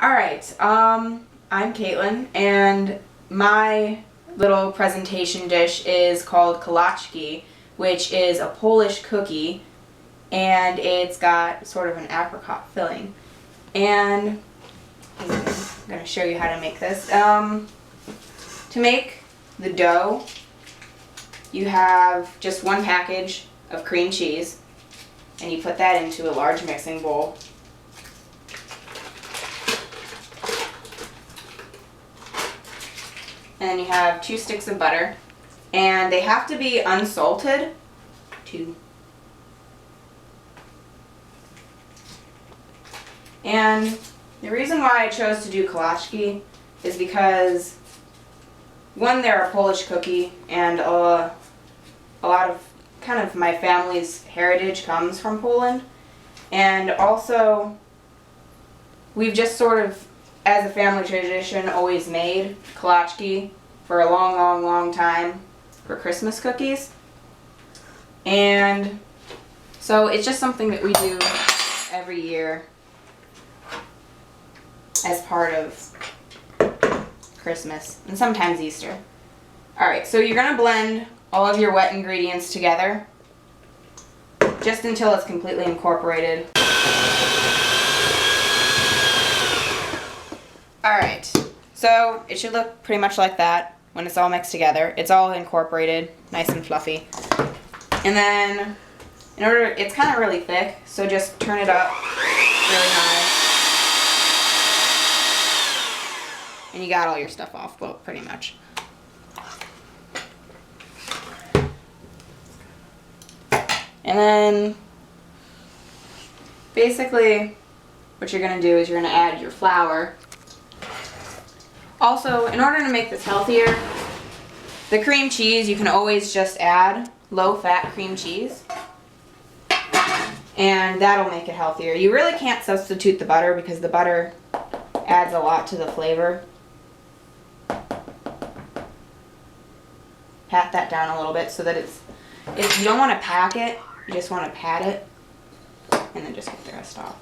Alright, I'm Caitlin, and my little presentation dish is called kolaczki, which is a Polish cookie, and it's got sort of an apricot filling. And I'm going to show you how to make this. To make the dough, you have just one package of cream cheese, and you put that into a large mixing bowl. And then you have 2 sticks of butter, and they have to be unsalted. 2. And the reason why I chose to do kolaczki is because, one, they're a Polish cookie, and a lot of kind of my family's heritage comes from Poland, and also we've just sort of, as a family tradition, always made kolaczki for a long time for Christmas cookies. And so it's just something that we do every year as part of Christmas and sometimes Easter. Alright, so you're going to blend all of your wet ingredients together just until it's completely incorporated. Alright, so it should look pretty much like that when it's all mixed together. It's all incorporated, nice and fluffy. And then, it's kind of really thick, so just turn it up really high. And you got all your stuff off, well, pretty much. And then, basically, what you're going to do is you're going to add your flour. Also, in order to make this healthier, the cream cheese, you can always just add low-fat cream cheese, and that'll make it healthier. You really can't substitute the butter because the butter adds a lot to the flavor. Pat that down a little bit so that you don't want to pack it, you just want to pat it, and then just get the rest off.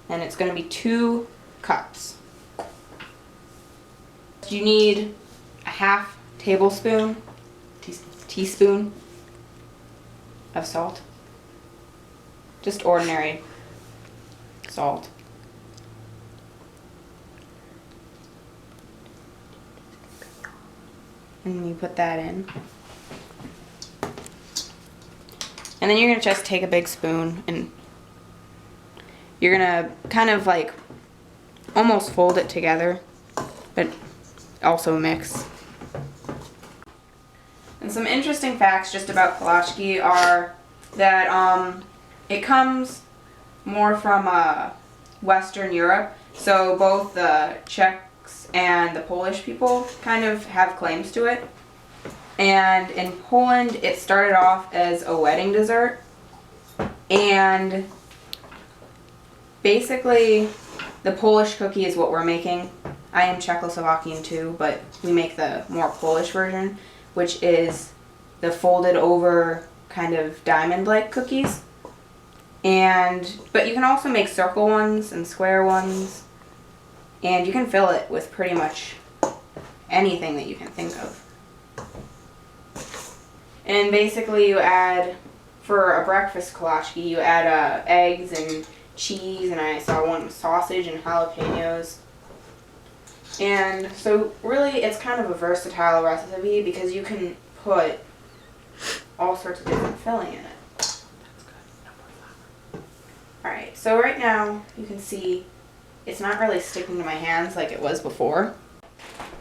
And it's going to be 2 cups. You need a half tablespoon, teaspoon of salt. Just ordinary salt. And you put that in. And then you're going to just take a big spoon and you're going to kind of like almost fold it together, but also mix. And some interesting facts just about kolaczki are that it comes more from Western Europe, so both the Czechs and the Polish people kind of have claims to it. And in Poland it started off as a wedding dessert, and basically the Polish cookie is what we're making. I am Czechoslovakian too, but we make the more Polish version, which is the folded over kind of diamond-like cookies. But you can also make circle ones and square ones, and you can fill it with pretty much anything that you can think of. And basically you add, for a breakfast kolaczki, you add eggs and cheese, and I saw one with sausage and jalapenos. And so really it's kind of a versatile recipe because you can put all sorts of different filling in it. Alright, so right now you can see it's not really sticking to my hands like it was before.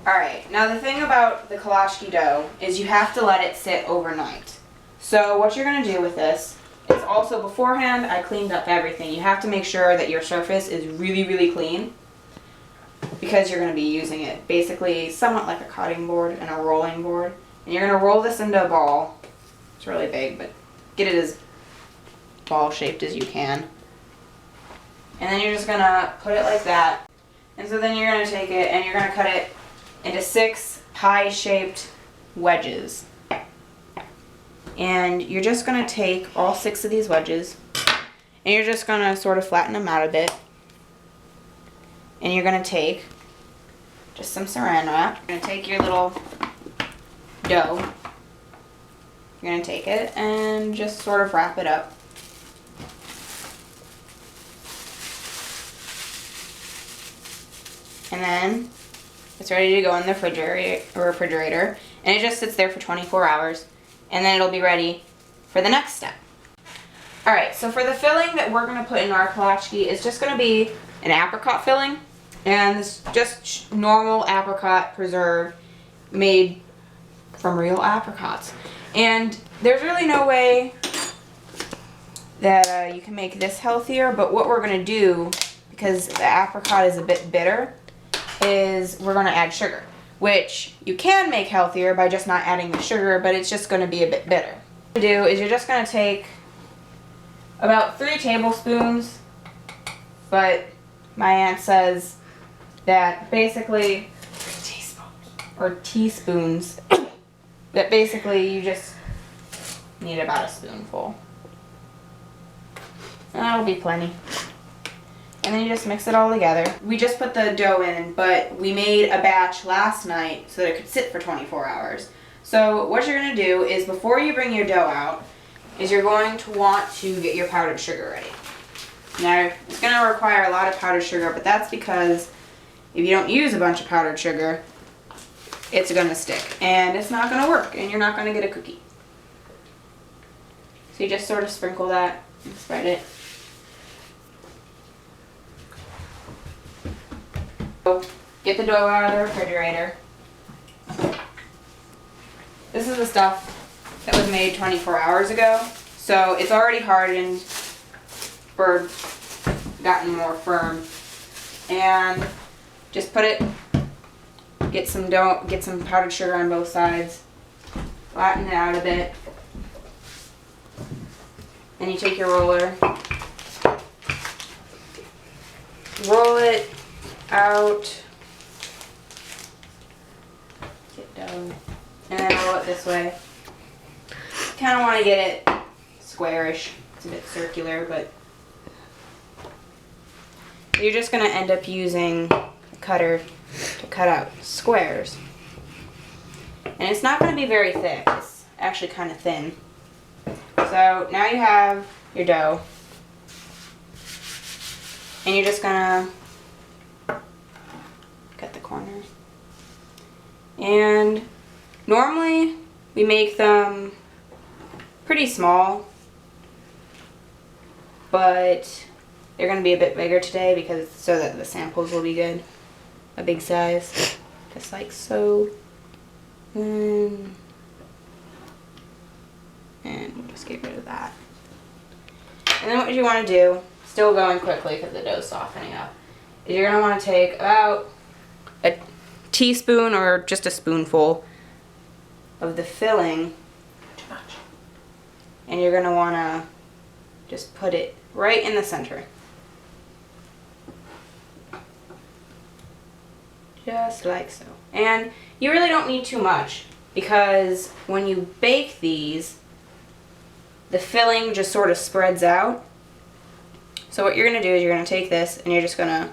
Alright, now the thing about the kolaczki dough is you have to let it sit overnight. So what you're going to do with this is also, beforehand I cleaned up everything. You have to make sure that your surface is really clean, because you're going to be using it basically somewhat like a cutting board and a rolling board. And you're going to roll this into a ball. It's really big, but get it as ball shaped as you can. And then you're just going to put it like that. And so then you're going to take it and you're going to cut it into 6 pie-shaped wedges. And you're just going to take all 6 of these wedges and you're just going to sort of flatten them out a bit. and you're gonna take just some saran wrap. You're gonna take your little dough. You're gonna take it and just sort of wrap it up. And then it's ready to go in the refrigerator, and it just sits there for 24 hours, and then it'll be ready for the next step. Alright, so for the filling that we're going to put in our kolaczki, it's just going to be an apricot filling, and it's just normal apricot preserve made from real apricots. And there's really no way that you can make this healthier, but what we're going to do, because the apricot is a bit bitter, is we're going to add sugar, which you can make healthier by just not adding the sugar, but it's just going to be a bit bitter. What you do is you're just going to take about 3 tablespoons, but my aunt says that basically, teaspoons, that basically you just need about a spoonful. And that'll be plenty. And then you just mix it all together. We just put the dough in, but we made a batch last night so that it could sit for 24 hours. So what you're going to do is before you bring your dough out, is you're going to want to get your powdered sugar ready. Now, it's going to require a lot of powdered sugar, but that's because if you don't use a bunch of powdered sugar, it's going to stick, and it's not going to work, and you're not going to get a cookie. So you just sort of sprinkle that and spread it. Get the dough out of the refrigerator. This is the stuff that was made 24 hours ago, so it's already hardened or gotten more firm. And just put it, get some dough, get some powdered sugar on both sides, flatten it out a bit. Then you take your roller, roll it out, get dough, and then roll it this way. Kind of want to get it squarish. It's a bit circular, but you're just going to end up using a cutter to cut out squares. And it's not going to be very thick. It's actually kind of thin. So now you have your dough, and you're just going to cut the corners. And normally we make them pretty small, but they're going to be a bit bigger today because so that the samples will be good. A big size, just like so. And we'll just get rid of that. And then what you want to do, still going quickly because the dough's softening up, is you're going to want to take about a teaspoon or just a spoonful of the filling, and you're going to want to just put it right in the center. Just like so. And you really don't need too much because when you bake these, the filling just sort of spreads out. So what you're going to do is you're going to take this and you're just going to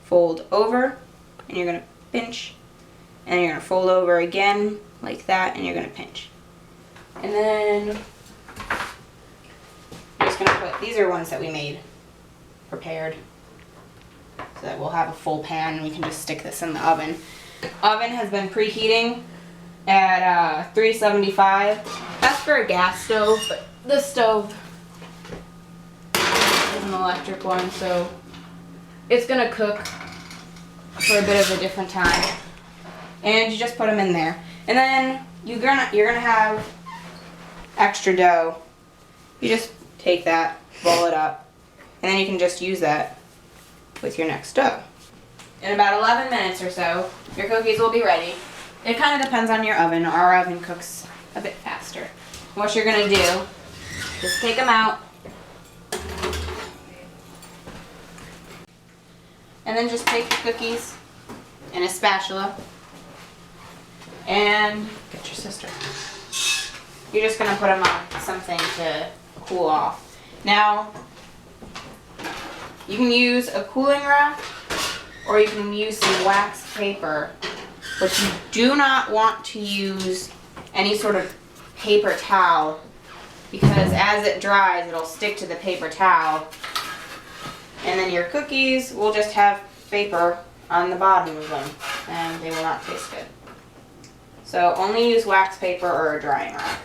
fold over, and you're going to pinch, and you're going to fold over again like that, and you're going to pinch. And then I'm just going to put, these are ones that we made prepared, so that we'll have a full pan and we can just stick this in the oven. Oven has been preheating at 375. That's for a gas stove, but this stove is an electric one, so it's gonna cook for a bit of a different time. And you just put them in there, and then you're gonna have extra dough. You just take that, roll it up, and then you can just use that with your next dough. In about 11 minutes or so, your cookies will be ready. It kind of depends on your oven. Our oven cooks a bit faster. What you're going to do, just take them out, and then just take the cookies in a spatula and get your sister. You're just going to put them on something to cool off. Now, you can use a cooling rack, or you can use some wax paper, but you do not want to use any sort of paper towel because as it dries, it'll stick to the paper towel, and then your cookies will just have vapor on the bottom of them, and they will not taste good. So only use wax paper or a drying rack.